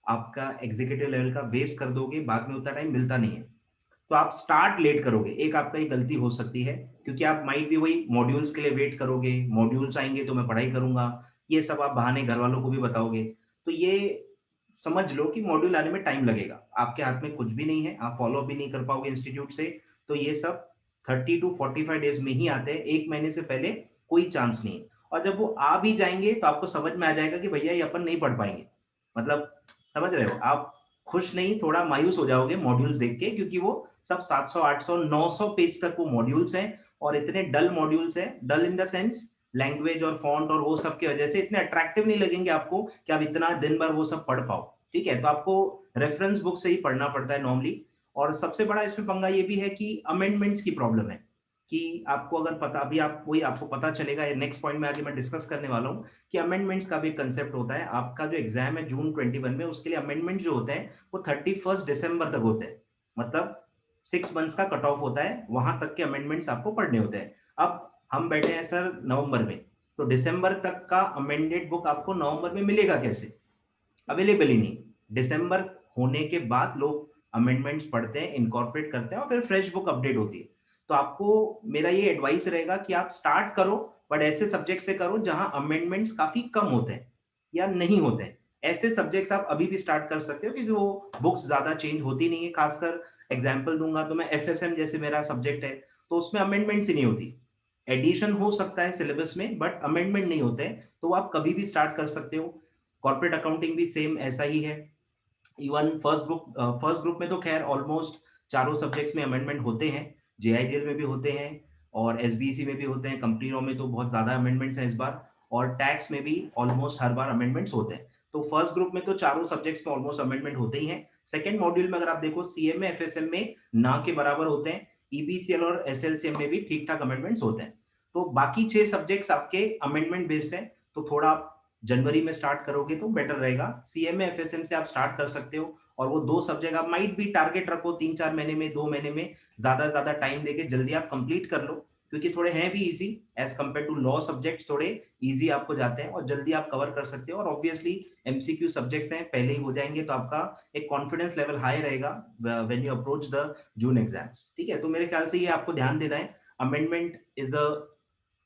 आपका एग्जीक्यूटिव लेवल का वेस्ट कर दोगे, बाद में उतना टाइम मिलता नहीं है। तो आप स्टार्ट लेट करोगे, एक आपका ही गलती हो सकती है, क्योंकि आप माइट भी वही मॉड्यूल्स के लिए वेट करोगे, मॉड्यूल्स आएंगे तो मैं पढ़ाई करूंगा, ये सब आप बहाने घर वालों को भी बताओगे। तो ये समझ लो कि मॉड्यूल आने में टाइम लगेगा, आपके हाथ में कुछ भी नहीं है, आप फॉलो भी नहीं कर पाओगे इंस्टीट्यूट से। तो ये सब 30 to 45 डेज में ही आते हैं, 1 महीने से पहले कोई चांस नहीं। और जब वो आ भी जाएंगे तो आपको समझ में आ जाएगा कि भैया ये अपन नहीं पढ़ पाएंगे, मतलब समझ रहे हो आप, खुश नहीं, थोड़ा मायूस हो जाओगे मॉड्यूल्स देख के, क्योंकि वो सब 700 800 900 पेज तक वो मॉड्यूल्स हैं, और इतने डल मॉड्यूल्स हैं, डल इन द सेंस लैंग्वेज और फॉन्ट और वो सब की वजह से इतने अट्रैक्टिव नहीं लगेंगे आपको कि आप इतना दिन भर वो सब पढ़ पाओ। ठीक है, तो आपको रेफरेंस बुक से ही पढ़ना पड़ता है नॉर्मली। और सबसे बड़ा इसमें पंगा ये भी है कि अमेंडमेंट्स की प्रॉब्लम है, कि आपको अगर पता, अभी आप वही आपको पता चलेगा नेक्स्ट पॉइंट में आगे मैं डिस्कस करने वाला हूँ, कि अमेंडमेंट्स का भी कंसेप्ट होता है। आपका जो एग्जाम है जून 21 में, उसके लिए अमेंडमेंट जो होते हैं वो 31 दिसंबर तक होते हैं, मतलब 6 मंथ्स का कट ऑफ होता है, वहां तक के अमेंडमेंट्स आपको पढ़ने होते हैं। अब हम बैठे हैं सर नवंबर में, तो दिसंबर तक का अमेंडेड बुक आपको नवंबर में मिलेगा कैसे? अवेलेबल ही नहीं। दिसंबर होने के बाद लोग अमेंडमेंट्स पढ़ते हैं, इनकॉर्पोरेट करते हैं, और फिर फ्रेश बुक अपडेट होती है। तो आपको मेरा ये एडवाइस रहेगा कि आप स्टार्ट करो, बट ऐसे सब्जेक्ट से करो जहां अमेंडमेंट्स काफी कम होते हैं या नहीं होते हैं। ऐसे सब्जेक्ट्स आप अभी भी स्टार्ट कर सकते हो, क्योंकि वो बुक्स ज्यादा चेंज होती नहीं है। खासकर एग्जाम्पल दूंगा तो मैं एफएसएम जैसे मेरा सब्जेक्ट है, तो उसमें अमेंडमेंट्स ही नहीं होती। एडिशन हो सकता है सिलेबस में, बट अमेंडमेंट नहीं होते हैं, तो आप कभी भी स्टार्ट कर सकते हो। कॉर्पोरेट अकाउंटिंग भी सेम ऐसा ही है। इवन फर्स्ट ग्रुप में तो खैर ऑलमोस्ट चारों सब्जेक्ट्स में अमेंडमेंट होते हैं, जेआईजीएल में भी होते हैं, और एसबीसी में भी होते हैं, कंपनी लॉ में तो बहुत ज्यादा अमेंडमेंट्स हैं इस बार, और टैक्स में भी ऑलमोस्ट हर बार अमेंडमेंट्स होते हैं। तो फर्स्ट ग्रुप में तो चारों सब्जेक्ट्स में ऑलमोस्ट अमेंडमेंट होते ही हैं। सेकंड मॉड्यूल में अगर आप देखो, सीएम में, एफएसएम में ना के बराबर होते हैं, ईबीसीएल और एसएलसीएम में भी ठीक ठाक अमेंडमेंट्स होते हैं। तो बाकी 6 सब्जेक्ट्स आपके अमेंडमेंट बेस्ड हैं, तो थोड़ा आप जनवरी में स्टार्ट करोगे तो बेटर रहेगा। सीएमए एफएसएम से आप स्टार्ट कर सकते हो, और वो 2 सब्जेक्ट आप माइट भी टारगेट रखो 3-4 महीने में, 2 महीने में, ज्यादा से ज्यादा टाइम देके जल्दी आप कंप्लीट कर लो, क्योंकि थोड़े हैं भी easy as compare to law subjects, थोड़े इजी आपको जाते हैं और जल्दी आप कवर कर सकते हो। और ऑब्वियसली एमसीक्यू सब्जेक्ट्स हैं, पहले ही हो जाएंगे, तो आपका एक कॉन्फिडेंस लेवल हाई रहेगा when you approach the June exams. ठीक है, तो मेरे ख्याल से ये आपको ध्यान देना है। अमेंडमेंट इज अ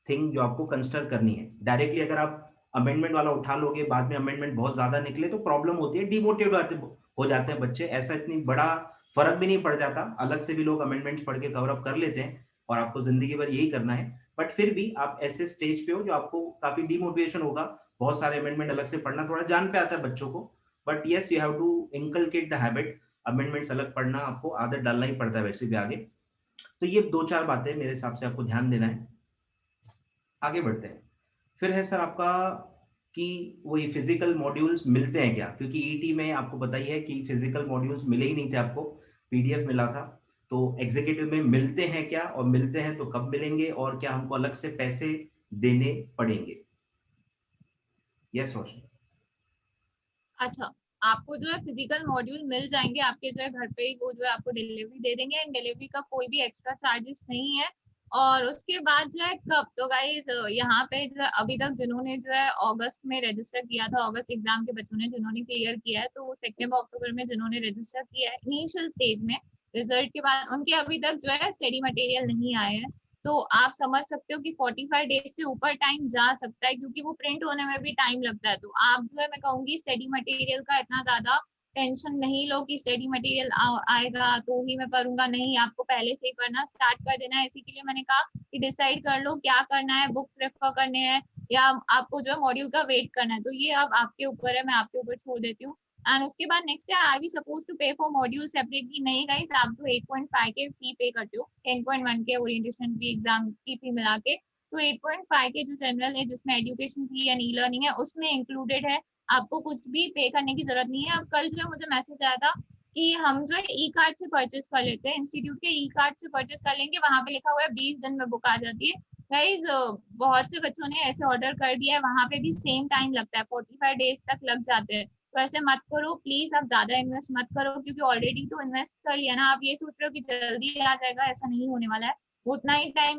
थिंग जो आपको कंसिडर करनी है। डायरेक्टली अगर आप अमेंडमेंट वाला उठा लोगे, बाद में अमेंडमेंट बहुत ज्यादा निकले तो प्रॉब्लम होती है, डिमोटिवेट हो जाते हैं बच्चे। ऐसा इतनी बड़ा फर्क भी नहीं पड़ जाता, अलग से भी लोग अमेंडमेंट्स पढ़ के कवर अप कर लेते हैं, और आपको जिंदगी भर यही करना है। बट फिर भी आप ऐसे स्टेज पे हो जो आपको काफी डिमोटिवेशन होगा, बहुत सारे अमेंडमेंट अलग से पढ़ना थोड़ा जान पे आता है बच्चों को। But yes, you have to inculcate the habit, amendments अलग पढ़ना आपको आदत डालना ही पड़ता है वैसे भी आगे। तो ये 2-4 बातें मेरे हिसाब से आपको ध्यान देना है। आगे बढ़ते हैं। फिर है सर आपका कि वही फिजिकल मॉड्यूल्स मिलते हैं क्या, क्योंकि ईटी में आपको पता ही है कि फिजिकल मॉड्यूल्स मिले ही नहीं थे आपको, पीडीएफ मिला था। तो एग्जीक्यूटिव में मिलते हैं क्या, और मिलते हैं तो कब मिलेंगे, और क्या हमको अलग से पैसे देने पड़ेंगे? यस रोशन। अच्छा, आपको जो है फिजिकल मॉड्यूल मिल जाएंगे आपके जो है घर पे ही, वो जो है आपको डिलीवरी दे देंगे, एंड डिलीवरी का कोई भी एक्स्ट्रा चार्जेस नहीं है। और उसके बाद जो है कब, तो गाइस यहाँ पे जो है अभी तक जिन्होंने जो है अगस्त में रजिस्टर किया था, अगस्त एग्जाम के बच्चों ने जिन्होंने क्लियर किया है, तो सितंबर अक्टूबर में जिन्होंने रजिस्टर किया है इनिशियल स्टेज में, रिजल्ट के बाद उनके अभी तक जो है स्टडी मटेरियल नहीं आए हैं। तो आप समझ सकते हो कि 45 डेज से ऊपर टाइम जा सकता है, क्योंकि वो प्रिंट होने में भी टाइम लगता है। तो आप जो है, मैं कहूंगी स्टडी मटेरियल का इतना ज्यादा टेंशन नहीं लो कि स्टडी मटेरियल आएगा तो ही मैं पढ़ूंगा, नहीं, आपको पहले से ही पढ़ना स्टार्ट कर देना है। इसी के लिए मैंने कहा कि डिसाइड कर लो क्या करना है, बुक्स रेफर करने हैं या आपको जो है मॉड्यूल का वेट करना है। तो ये अब आपके ऊपर है, मैं आपके ऊपर छोड़ देती हूँ। एंड उसके बाद नेक्स्ट है, आर वी सपोज टू पे फॉर मॉड्यूल सेपरेटली? नहीं गाइस, आप जो 8.5 के फी पे करते हो, 10.1 के ओरिएंटेशन फी, एग्जाम की फी मिला के, तो 8.5 के जो जनरल है जिसमें education fee and e learning है उसमें इंक्लूडेड है, आपको कुछ भी पे करने की जरूरत नहीं है। अब कल जो है मुझे मैसेज आया था कि हम जो है ई कार्ड से परचेज कर लेते हैं, इंस्टीट्यूट के ई कार्ड से परचेज कर लेंगे, वहां पे लिखा हुआ है 20 दिन में बुक आ जाती है। गाइज बहुत से बच्चों ने ऐसे ऑर्डर कर दिया है, वहां पे भी सेम टाइम लगता है, 45 डेज तक लग जाते हैं। तो ऐसे मत करो प्लीज, आप ज्यादा इन्वेस्ट मत करो, क्योंकि ऑलरेडी तो इन्वेस्ट कर लिया ना। आप ये सोच रहे हो कि जल्दी आ जाएगा, ऐसा नहीं होने वाला है। उतना ही टाइम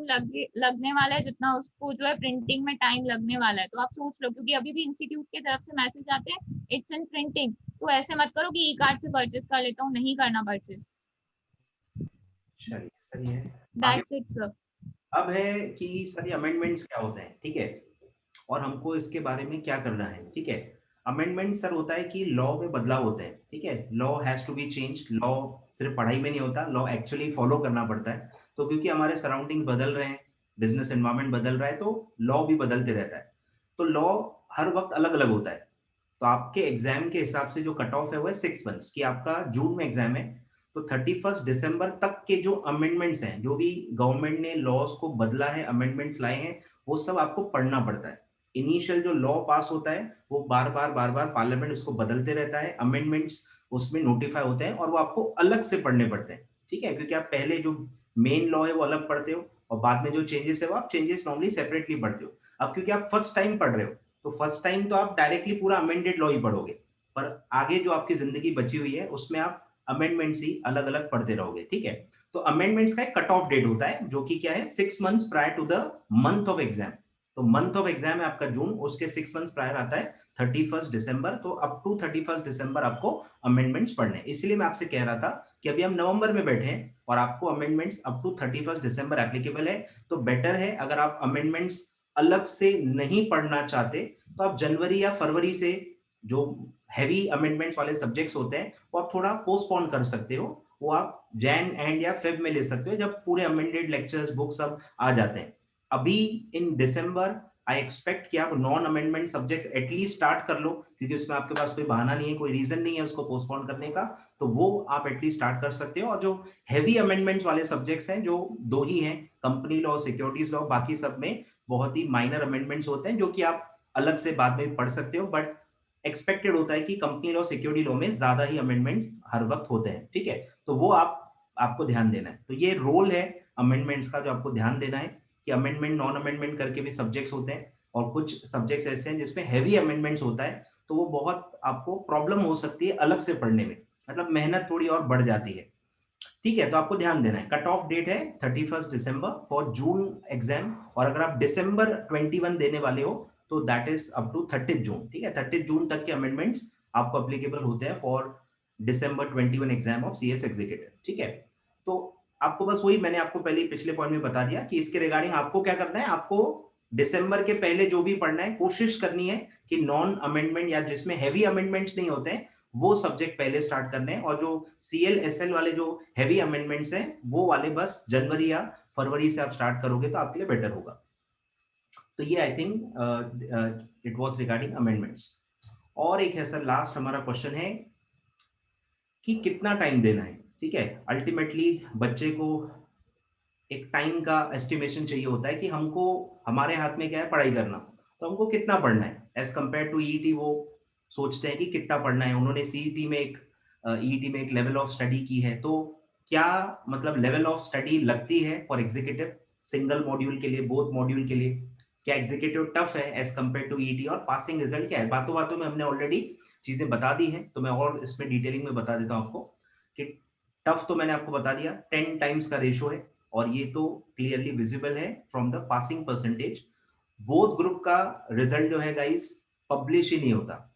लगने वाला है जितना उसको जो है प्रिंटिंग में टाइम लगने वाला है। तो आप सोच लो, क्योंकि अभी भी इंस्टीट्यूट की तरफ से मैसेज आते हैं इट्स इन प्रिंटिंग। तो ऐसे मत करो कि ई कार्ड से परचेज कर लेता हूँ, नहीं करना परचेज। चलिए सही है। आगे दैट्स इट सर। अब है कि सर ये अमेंडमेंट्स क्या होते हैं, ठीक है, और हमको इसके बारे में क्या करना है। ठीक है, अमेंडमेंट सर होता है कि लॉ में बदलाव होते हैं। ठीक है, law has to be change. Law सिर्फ पढ़ाई में नहीं होता, लॉ एक्चुअली फॉलो करना पड़ता है। तो क्योंकि हमारे सराउंडिंग बदल रहे हैं, बिजनेस एनवायरनमेंट बदल रहा है, तो लॉ भी बदलते रहता है। तो लॉ हर वक्त अलग अलग होता है। तो आपके एग्जाम के हिसाब से जो कट ऑफ है वो है 6 मंथ्स, कि आपका जून में एग्जाम है तो 31 दिसंबर तक के जो अमेंडमेंट्स हैं, जो भी गवर्नमेंट ने लॉज को बदला है, अमेंडमेंट्स लाए हैं, वो सब आपको पढ़ना पड़ता है। इनिशियल जो लॉ पास होता है वो बार बार पार्लियामेंट उसको बदलते रहता है, अमेंडमेंट्स उसमें नोटिफाई होते हैं और वो आपको अलग से पढ़ने पड़ते हैं, ठीक है, क्योंकि आप पहले जो मेन लॉ है वो अलग पढ़ते हो और बाद में जो चेंजेस है वो आप चेंजेस नॉर्मली सेपरेटली पढ़ते हो। अब क्योंकि आप फर्स्ट टाइम पढ़ रहे हो तो फर्स्ट टाइम तो आप डायरेक्टली पूरा अमेंडेड लॉ ही पढ़ोगे, पर आगे जो आपकी जिंदगी बची हुई है उसमें आप अमेंडमेंट्स ही अलग अलग पढ़ते रहोगे, ठीक है। तो अमेंडमेंट्स का एक कट ऑफ डेट होता है जो कि क्या है 6 months prior to the month of exam. तो मंथ ऑफ एग्जाम है आपका जून, उसके 6 मंथ्स प्रायर आता है 31 दिसंबर। तो अप टू 31 दिसंबर आपको अमेंडमेंट्स पढ़ने हैं। इसलिए मैं आपसे कह रहा था कि अभी हम नवंबर में बैठे हैं और आपको अमेंडमेंट्स अप टू 31 दिसंबर एप्लीकेबल है। तो बेटर है अगर आप अमेंडमेंट्स अलग से नहीं पढ़ना चाहते तो आप जनवरी या फरवरी से जो हैवी अमेंडमेंट्स वाले सब्जेक्ट्स होते हैं वो आप थोड़ा पोस्टपोन कर सकते हो, वो आप जैन एंड या फेब में ले सकते हो जब पूरे अमेंडेड लेक्चर्स बुक सब आ जाते हैं। अभी इन दिसंबर आई एक्सपेक्ट कि आप non amendment subjects at least start कर लो, क्योंकि उसमें आपके पास कोई बहाना नहीं है, कोई रीजन नहीं है उसको पोस्टपोन करने का, तो वो आप एटलीस्ट स्टार्ट कर सकते हो। और जो हैवी अमेंडमेंट्स वाले सब्जेक्ट्स हैं जो दो ही हैं, कंपनी लॉ, सिक्योरिटीज लॉ, बाकी सब में बहुत ही माइनर अमेंडमेंट्स होते हैं जो कि आप अलग से बाद में पढ़ सकते हो, बट एक्सपेक्टेड होता है कि कंपनी लॉ, सिक्योरिटी लॉ में ज्यादा ही अमेंडमेंट्स हर वक्त होते हैं, ठीक है। तो वो आपको ध्यान देना है। तो ये रोल है अमेंडमेंट्स का जो आपको ध्यान देना है कि अमेंडमेंट नॉन अमेंडमेंट करके भी सब्जेक्ट्स होते हैं और कुछ सब्जेक्ट्स ऐसे हैं जिसमें हैवी अमेंडमेंट्स होता है, तो वो बहुत आपको प्रॉब्लम हो सकती है अलग से पढ़ने में, मतलब मेहनत थोड़ी और बढ़ जाती है, ठीक है। तो आपको ध्यान देना है, कट ऑफ डेट है 31 दिसंबर फॉर जून एग्जाम, और अगर आप दिसंबर 21 देने वाले हो तो दैट इज अप टू 30 जून, ठीक है। 30 जून तक के अमेंडमेंट्स आपको एप्लीकेबल होते हैं for December 21 exam of CS executive, ठीक है। तो आपको बस वही मैंने आपको पहले पिछले पॉइंट में बता दिया कि इसके रिगार्डिंग आपको क्या करना है, आपको दिसंबर के पहले जो भी पढ़ना है कोशिश करनी है कि नॉन अमेंडमेंट या जिसमें हैवी अमेंडमेंट्स नहीं होते हैं वो सब्जेक्ट पहले स्टार्ट करने हैं, और जो सीएल एसएल वाले जो हैवी अमेंडमेंट्स हैं वो वाले बस जनवरी या फरवरी से आप स्टार्ट करोगे तो आपके लिए बेटर होगा। तो ये I think it was regarding amendments. और एक है सर लास्ट हमारा क्वेश्चन है कि कितना टाइम देना है, ठीक है। अल्टीमेटली बच्चे को एक टाइम का एस्टिमेशन चाहिए होता है कि हमको, हमारे हाथ में क्या है, पढ़ाई करना, तो हमको कितना पढ़ना है एज कंपेयर टू ईईटी। वो सोचते हैं कि कितना पढ़ना है, उन्होंने सीईटी में एक ईईटी में एक लेवल ऑफ स्टडी की है, तो क्या मतलब लेवल ऑफ स्टडी लगती है फॉर एग्जीक्यूटिव सिंगल मॉड्यूल के लिए, बोथ मॉड्यूल के लिए, क्या एग्जीक्यूटिव टफ है एज कंपेयर टू ईईटी, और पासिंग रिजल्ट क्या है। बातों बातों में हमने ऑलरेडी चीजें बता दी हैं, तो मैं और इसमें डिटेलिंग में बता देता हूँ आपको कि टफ तो मैंने आपको बता दिया 10 टाइम्स का रेशो है, और ये तो क्लियरली विजिबल है from the passing percentage. Both group का रिजल्ट जो है गाइस पब्लिश ही नहीं होता।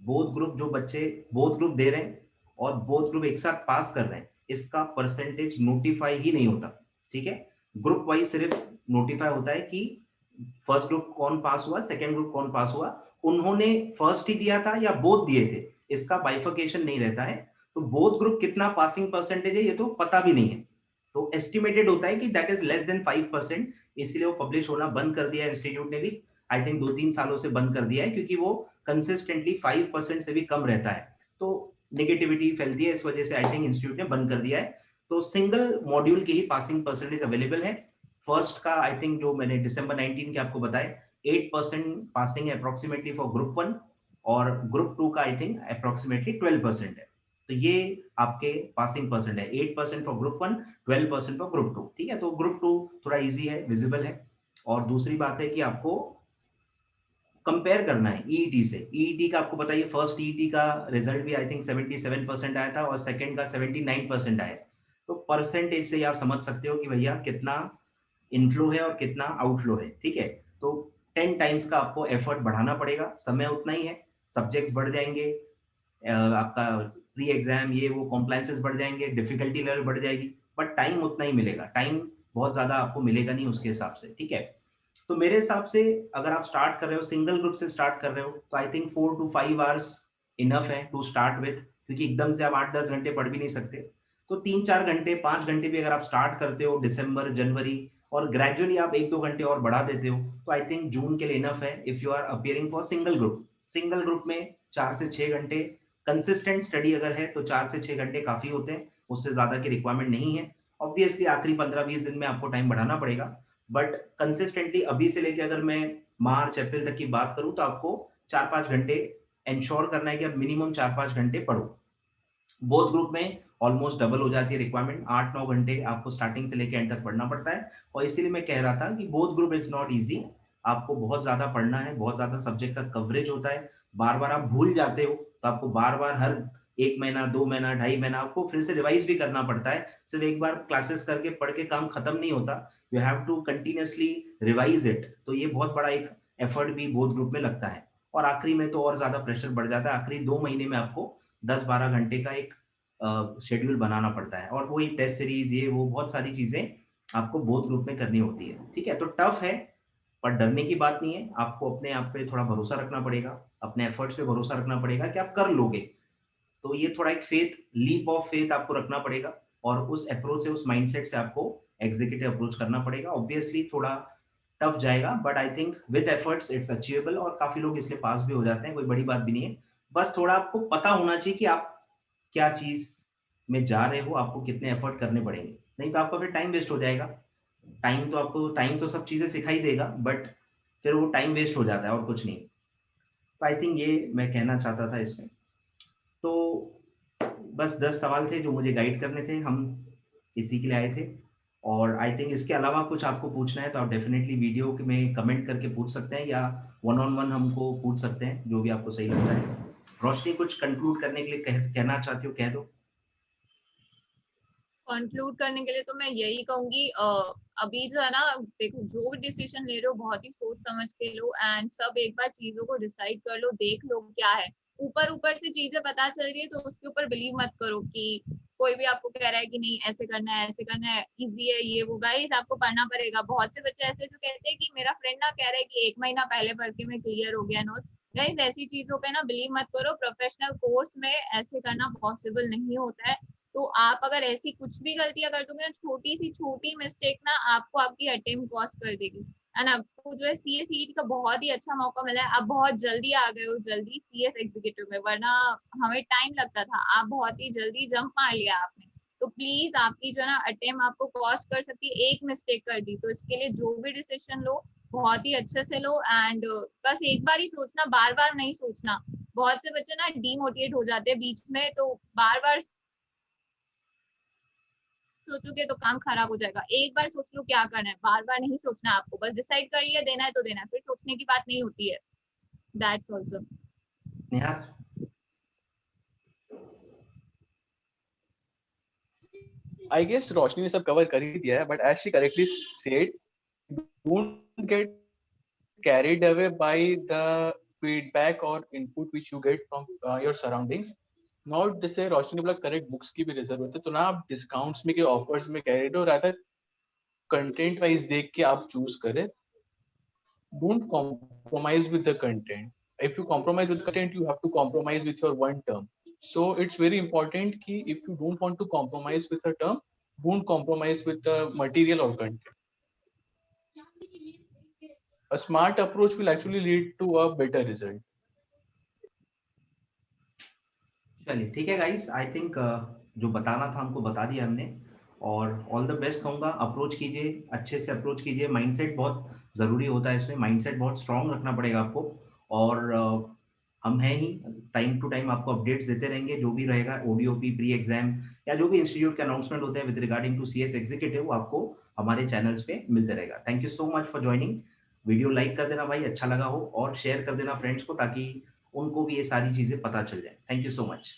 बोथ ग्रुप जो बच्चे बोथ ग्रुप दे रहे हैं और बोथ ग्रुप एक साथ पास कर रहे हैं, इसका परसेंटेज नोटिफाई ही नहीं होता, ठीक है। ग्रुप वाइज सिर्फ नोटिफाई होता है कि फर्स्ट ग्रुप कौन पास हुआ, सेकेंड ग्रुप कौन पास हुआ, उन्होंने फर्स्ट ही दिया था या बोथ दिए थे, इसका बाइफिकेशन नहीं रहता है। तो बोथ ग्रुप कितना पासिंग परसेंटेज है ये तो पता भी नहीं है, तो एस्टिमेटेड होता है कि दैट इज लेस देन 5%, इसलिए वो पब्लिश होना बंद कर दिया है इंस्टीट्यूट ने भी, आई थिंक 2-3 सालों से बंद कर दिया है, क्योंकि वो कंसिस्टेंटली 5% से भी कम रहता है, तो नेगेटिविटी फैलती है, इस वजह से आई थिंक इंस्टीट्यूट ने बंद कर दिया है। तो सिंगल मॉड्यूल की ही पासिंग परसेंटेज अवेलेबल है। फर्स्ट का आई थिंक जो मैंने दिसंबर 19 के आपको बताए 8% पासिंग है अप्रोक्सीमेटली फॉर ग्रुप 1, और ग्रुप 2 का आई थिंक अप्रोक्सीमेटली 12% है। तो ये आपके पासिंग परसेंट है, 8% फॉर ग्रुप 1, 12% फॉर ग्रुप 2, ठीक है। तो ग्रुप 2 थोड़ा इजी है, विजिबल है। और दूसरी बात है कि आपको कंपेयर करना है ईईटी से। ईईटी का आपको बताइए, फर्स्ट ईईटी का रिजल्ट भी आई थिंक 77% आया था और सेकंड का 79% आया, तो परसेंटेज से आप समझ सकते हो कि भैया कितना इनफ्लो है और कितना आउटफ्लो है, ठीक है। तो 10 टाइम्स का आपको एफर्ट बढ़ाना पड़ेगा, समय उतना ही है, सब्जेक्ट्स बढ़ जाएंगे, आपका प्री एग्जाम ये वो कॉम्प्लायंसेस बढ़ जाएंगे, डिफिकल्टी लेवल बढ़ जाएगी, बट टाइम उतना ही मिलेगा, टाइम बहुत ज्यादा आपको मिलेगा नहीं उसके हिसाब से, ठीक है। तो मेरे हिसाब से अगर आप स्टार्ट कर रहे हो, सिंगल ग्रुप से स्टार्ट कर रहे हो, तो I think 4 to 5 hours enough है टू स्टार्ट विद, क्योंकि एकदम से आप 8-10 घंटे पढ़ भी नहीं सकते। तो 3-4 घंटे 5 घंटे भी अगर आप स्टार्ट करते हो दिसंबर जनवरी, और ग्रेजुअली आप 1-2 घंटे और बढ़ा देते हो, तो आई थिंक जून के लिए इनफ है if you are appearing for single group. Single group में 4 से 6 घंटे कंसिस्टेंट स्टडी अगर है तो 4 से 6 घंटे काफ़ी होते हैं, उससे ज़्यादा की रिक्वायरमेंट नहीं है। ऑब्वियसली आखिरी 15-20 दिन में आपको टाइम बढ़ाना पड़ेगा, बट कंसिस्टेंटली अभी से लेके अगर मैं मार्च, अप्रैल तक की बात करूँ तो आपको 4-5 घंटे एन्श्योर करना है कि आप मिनिमम 4-5 घंटे पढ़ो। बोथ ग्रुप में ऑलमोस्ट डबल हो जाती है रिक्वायरमेंट, 8-9 घंटे आपको स्टार्टिंग से लेके एंड तक पढ़ना पड़ता है और इसीलिए मैं कह रहा था कि both group is not easy. आपको बहुत ज़्यादा पढ़ना है, बहुत ज़्यादा सब्जेक्ट का कवरेज होता है, बार-बार आप भूल जाते हो, तो आपको बार-बार हर 1 महीना, 2 महीना, ढाई महीना आपको फिर से रिवाइज़ भी करना पड़ता है। सिर्फ़ एक बार क्लासेस करके पढ़ के काम खत्म नहीं होता, you have to continuously revise it. तो ये बहुत बड़ा एक एफर्ट भी बोथ ग्रुप में लगता है और आखिरी में तो और ज़्यादा प्रेशर बढ़ जाता है। आखिरी 2 महीने में आपको 10-12 घंटे का एक शेड्यूल बनाना पड़ता है और वही टेस्ट सीरीज ये वो बहुत सारी चीजें आपको बोथ ग्रुप में करनी होती है। ठीक है, तो टफ है पर डरने की बात नहीं है। आपको अपने आप पे थोड़ा भरोसा रखना पड़ेगा, अपने एफर्ट्स पे भरोसा रखना पड़ेगा कि आप कर लोगे। तो ये थोड़ा एक लीप ऑफ फेथ आपको रखना पड़ेगा और उस अप्रोच से, उस माइंडसेट से आपको एग्जीक्यूटिव अप्रोच करना पड़ेगा। ऑब्वियसली थोड़ा टफ जाएगा but I think with efforts it's achievable और काफी लोग इसलिए पास भी हो जाते हैं, कोई बड़ी बात भी नहीं है। बस थोड़ा आपको पता होना चाहिए कि आप क्या चीज में जा रहे हो, आपको कितने एफर्ट करने पड़ेंगे, नहीं तो आपका फिर टाइम वेस्ट हो जाएगा। टाइम तो सब चीजें सिखाई देगा बट फिर वो टाइम वेस्ट हो जाता है और कुछ नहीं। तो आई थिंक ये मैं कहना चाहता था इसमें। तो बस 10 सवाल थे जो मुझे गाइड करने थे, हम इसी के लिए आए थे। और आई थिंक इसके अलावा कुछ आपको पूछना है तो आप डेफिनेटली वीडियो में कमेंट करके पूछ सकते हैं या वन ऑन वन हमको पूछ सकते हैं, जो भी आपको सही लगता है। रोशनी कुछ कंक्लूड करने के लिए कहना चाहती हो, कह दो। कंक्लूड करने के लिए तो मैं यही कहूंगी, अभी जो है ना, देखो जो भी डिसीजन ले रहे हो बहुत ही सोच समझ के लो एंड सब एक बार चीजों को डिसाइड कर लो, देख लो क्या है। ऊपर ऊपर से चीजें पता चल रही है तो उसके ऊपर बिलीव मत करो कि कोई भी आपको कह रहा है कि नहीं ऐसे करना है, ऐसे करना है, इजी है ये वो। गाइस आपको पढ़ना पड़ेगा। बहुत से बच्चे ऐसे जो कहते हैं कि मेरा फ्रेंड ना कह रहा है कि 1 महीना पहले पढ़ के मैं क्लियर हो गया नोट। गाइस ऐसी चीजों पे ना बिलीव मत करो। प्रोफेशनल कोर्स में ऐसे करना पॉसिबल नहीं होता है। तो आप अगर ऐसी कुछ भी गलतियां कर दोगे ना, छोटी सी छोटी मिस्टेक ना आपको आपकी अटेम्प्ट कॉस्ट कर देगी। एंड आपको जो है सीए सीईटी का बहुत ही अच्छा मौका मिला है। आप बहुत जल्दी आ गए हो जल्दी सीएस एग्जीक्यूटिव में, वरना हमें टाइम लगता था। आप बहुत ही जल्दी जंप मार लिया आपने। तो प्लीज आपकी जो है ना अटेम्प्ट आपको कॉस्ट कर सकती है, एक मिस्टेक कर दी तो। इसके लिए जो भी डिसीजन लो बहुत ही अच्छे से लो एंड बस एक बार ही सोचना, बार बार नहीं सोचना। बहुत से बच्चे ना डीमोटिवेट हो जाते हैं बीच में, तो बार बार सोचोगे तो काम खराब हो जाएगा। एक बार सोच लो क्या करना है, बार बार नहीं सोचना है आपको। बस डिसाइड कर लिया देना है तो देना है, फिर सोचने की बात नहीं होती है। That's also. Neha. I guess रोशनी ने सब कवर कर ही दिया है, but as she correctly said, don't get carried away by the feedback or input which you get from your surroundings. Not जैसे रोशनी ने बोला करेक्ट, बुक्स की भी जरूरत है, तो ना आप डिस्काउंट्स में के ऑफर्स में कैरिड हो, रादर कंटेंट वाइज देख के आप चूज करें. Don't compromise with the content. If you compromise with content, you have to compromise with your one term. So it's very important कि if you don't want to compromise with a term, don't compromise with the material or content. A smart approach will actually lead to a better result. चलिए ठीक है guys, I think जो बताना था हमको बता दिया हमने। और ऑल द बेस्ट कहूँगा, अप्रोच कीजिए, अच्छे से अप्रोच कीजिए। माइंडसेट बहुत ज़रूरी होता है इसमें, माइंडसेट बहुत स्ट्रांग रखना पड़ेगा आपको। और हम हैं ही, टाइम टू टाइम आपको अपडेट्स देते रहेंगे, जो भी रहेगा ओडीओपी प्री एग्जाम या जो भी इंस्टीट्यूट के अनाउंसमेंट होते हैं with regarding to CS executive, आपको हमारे चैनल्स पे मिलते रहेगा। Thank you so much for joining. Video like कर देना भाई, अच्छा लगा हो, और शेयर कर देना फ्रेंड्स को, ताकि उनको भी ये सारी चीज़ें पता चल जाए। Thank you so much.